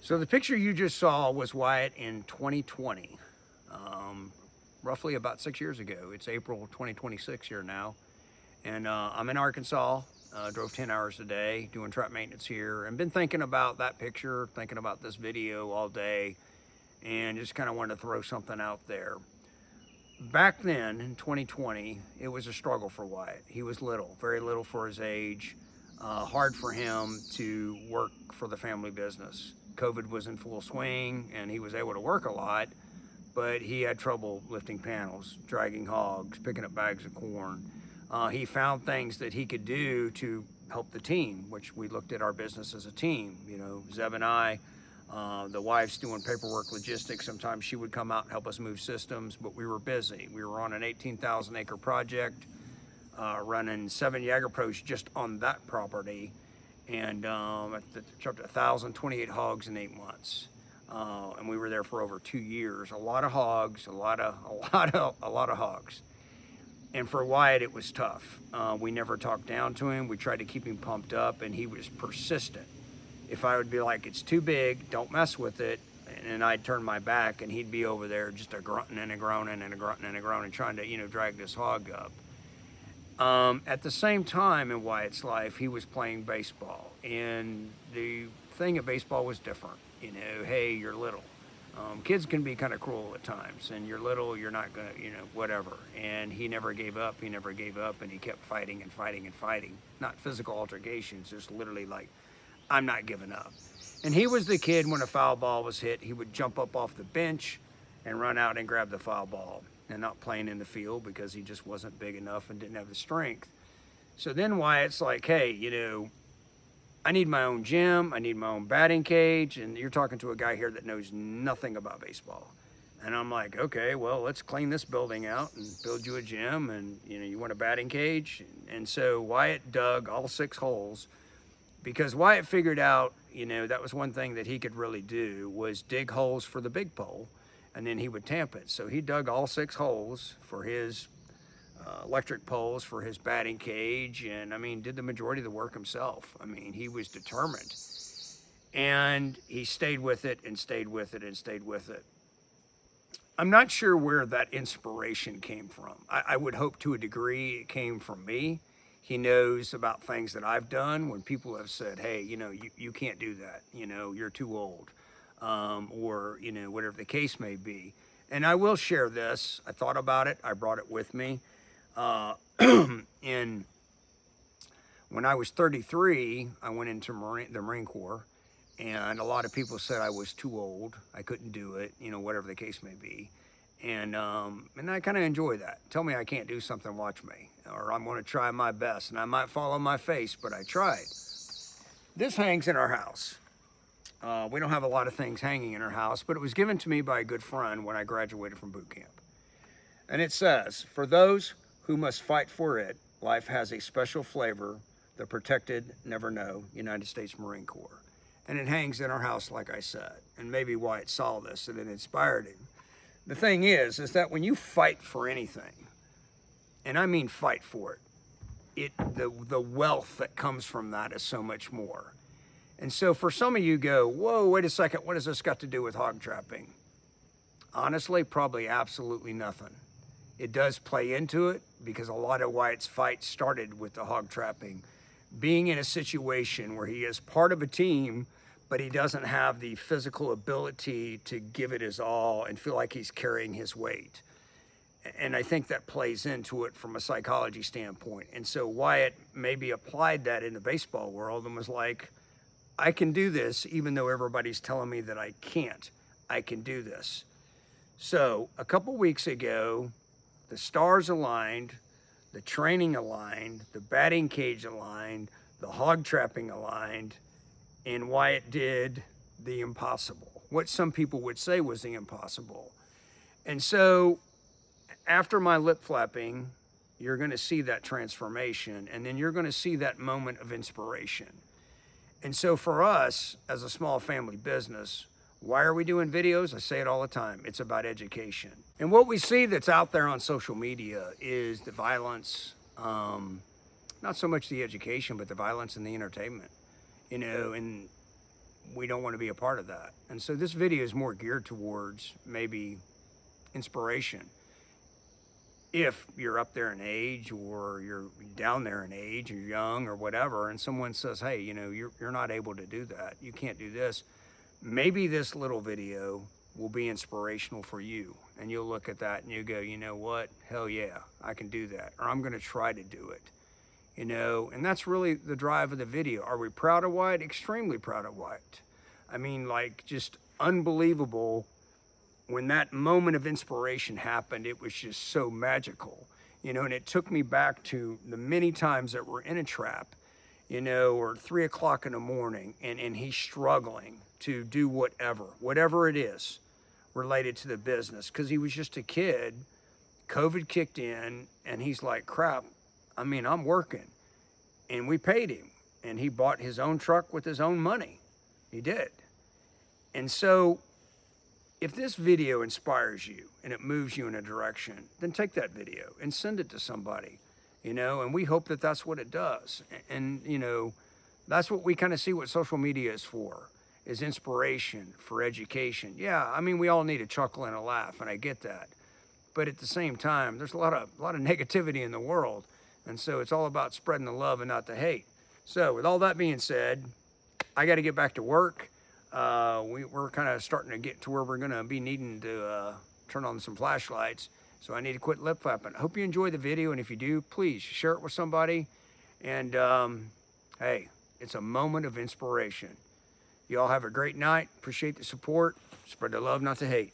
So the picture you just saw was Wyatt in 2020, roughly about 6 years ago. It's April 2026 here now. And I'm in Arkansas, drove 10 hours a day doing trap maintenance here, and been thinking about that picture, thinking about this video all day, and just kind of wanted to throw something out there. Back then in 2020, it was a struggle for Wyatt. He was little, very little for his age, hard for him to work for the family business. COVID was in full swing and he was able to work a lot, but he had trouble lifting panels, dragging hogs, picking up bags of corn. He found things that he could do to help the team, which we looked at our business as a team. You know, Zeb and I, the wife's doing paperwork, logistics. Sometimes she would come out and help us move systems, but we were busy. We were on an 18,000 acre project, running 7 YagerPros just on that property, and up to 1,028 hogs in 8 months. And we were there for over 2 years. A lot of hogs, a lot of hogs. And for Wyatt, it was tough. We never talked down to him. We tried to keep him pumped up, and he was persistent. If I would be like, it's too big, don't mess with it, and I'd turn my back, and he'd be over there just a grunting and a groaning and a grunting and a groaning, trying to, drag this hog up. At the same time in Wyatt's life, he was playing baseball, and the thing at baseball was different. Hey, you're little. Kids can be kind of cruel at times, and you're little, you're not gonna, whatever. And he never gave up, and he kept fighting and fighting and fighting. Not physical altercations, just literally like, I'm not giving up. And he was the kid, when a foul ball was hit, he would jump up off the bench and run out and grab the foul ball, and not playing in the field because he just wasn't big enough and didn't have the strength. So then Wyatt's like, hey, I need my own gym, I need my own batting cage, and you're talking to a guy here that knows nothing about baseball. And I'm like, okay, well, let's clean this building out and build you a gym, and you want a batting cage. And so Wyatt dug all 6 holes, because Wyatt figured out, that was one thing that he could really do, was dig holes for the big pole, and then he would tamp it. So he dug all 6 holes for his electric poles, for his batting cage, and did the majority of the work himself. He was determined, and he stayed with it and stayed with it and stayed with it. I'm not sure where that inspiration came from. I would hope to a degree it came from me. He knows about things that I've done when people have said, hey, you can't do that, you're too old, or whatever the case may be. And I will share this. I thought about it, I brought it with me. When I was 33, I went into the Marine Corps, and a lot of people said I was too old, I couldn't do it, whatever the case may be. And I kind of enjoy that. Tell me I can't do something, watch me, or I'm going to try my best, and I might fall on my face, but I tried. This hangs in our house. We don't have a lot of things hanging in our house, but it was given to me by a good friend when I graduated from boot camp. And it says, for those who must fight for it, life has a special flavor, the protected never know, United States Marine Corps. And it hangs in our house, like I said, and maybe Wyatt saw this and it inspired him. The thing is that when you fight for anything, and I mean fight for it, the wealth that comes from that is so much more. And so for some of you go, whoa, wait a second, what has this got to do with hog trapping? Honestly, probably absolutely nothing. It does play into it, because a lot of Wyatt's fights started with the hog trapping, being in a situation where he is part of a team, but he doesn't have the physical ability to give it his all and feel like he's carrying his weight. And I think that plays into it from a psychology standpoint. And so Wyatt maybe applied that in the baseball world and was like, I can do this, even though everybody's telling me that I can't. I can do this. So a couple weeks ago, the stars aligned, the training aligned, the batting cage aligned, the hog trapping aligned, and Wyatt did the impossible, what some people would say was the impossible. And so after my lip flapping, you're going to see that transformation, and then you're going to see that moment of inspiration. And so for us, as a small family business, why are we doing videos? I say it all the time. It's about education. And what we see that's out there on social media is the violence, not so much the education, but the violence and the entertainment. And we don't want to be a part of that. And so this video is more geared towards maybe inspiration. If you're up there in age, or you're down there in age, or you're young or whatever, and someone says, hey, you know, you're not able to do that, you can't do this, maybe this little video will be inspirational for you. And you'll look at that and you go, you know what, hell yeah, I can do that, or I'm going to try to do it. You know, and that's really the drive of the video. Are we proud of Wyatt? Extremely proud of Wyatt. I mean, like, just unbelievable. When that moment of inspiration happened, it was just so magical, you know, and it took me back to the many times that we're in a trap, you know, or 3 o'clock in the morning, and he's struggling to do whatever it is related to the business, because he was just a kid. COVID kicked in, and he's like, crap, I mean, I'm working. And we paid him, and he bought his own truck with his own money. He did. And so if this video inspires you and it moves you in a direction, then take that video and send it to somebody, you know, and we hope that that's what it does. And, you know, that's what we kind of see what social media is for, is inspiration, for education. Yeah, I mean, we all need a chuckle and a laugh, and I get that. But at the same time, there's a lot of negativity in the world. And so it's all about spreading the love and not the hate. So with all that being said, I got to get back to work. We're kind of starting to get to where we're going to be needing to turn on some flashlights. So I need to quit lip flapping. I hope you enjoy the video. And if you do, please share it with somebody. And hey, it's a moment of inspiration. You all have a great night. Appreciate the support. Spread the love, not the hate.